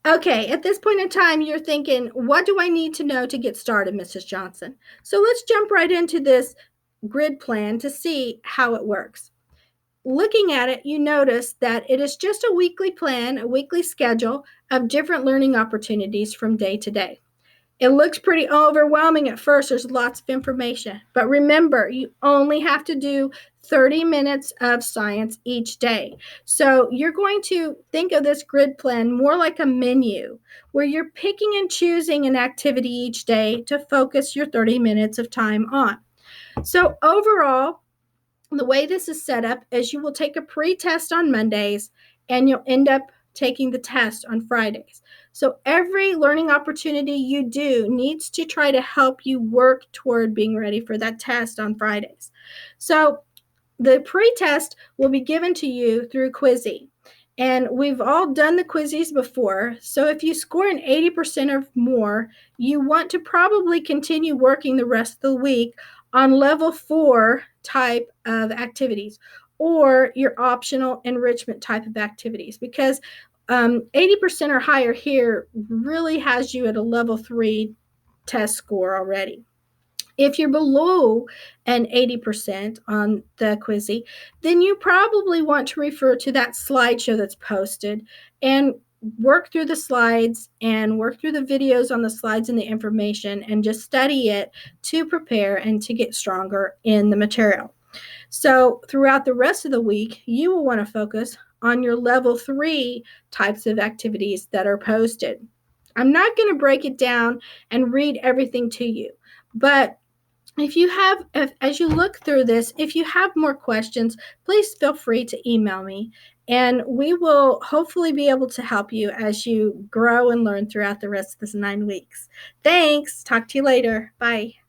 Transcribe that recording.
Okay, at this point in time, you're thinking, what do I need to know to get started, Mrs. Johnson? So let's jump right into this grid plan to see how it works. Looking at it, you notice that it is just a weekly plan, a weekly schedule of different learning opportunities from day to day. It looks pretty overwhelming at first. There's lots of information. But remember, you only have to do 30 minutes of science each day. So you're going to think of this grid plan more like a menu where you're picking and choosing an activity each day to focus your 30 minutes of time on. So overall, the way this is set up is you will take a pre-test on Mondays and you'll end up taking the test on Fridays. So every learning opportunity you do needs to try to help you work toward being ready for that test on Fridays. So the pre-test will be given to you through Quizy. And we've all done the quizzes before. So if you score an 80% or more, you want to probably continue working the rest of the week on level 4 type of activities or your optional enrichment type of activities because 80% or higher here really has you at a level 3 test score already. If you're below an 80% on the Quizy, then you probably want to refer to that slideshow that's posted and work through the slides and work through the videos on the slides and the information and just study it to prepare and to get stronger in the material. So throughout the rest of the week, you will want to focus on your level 3 types of activities that are posted. I'm not going to break it down and read everything to you, but as you look through this, if you have more questions, please feel free to email me and we will hopefully be able to help you as you grow and learn throughout the rest of this 9 weeks. Thanks. Talk to you later. Bye.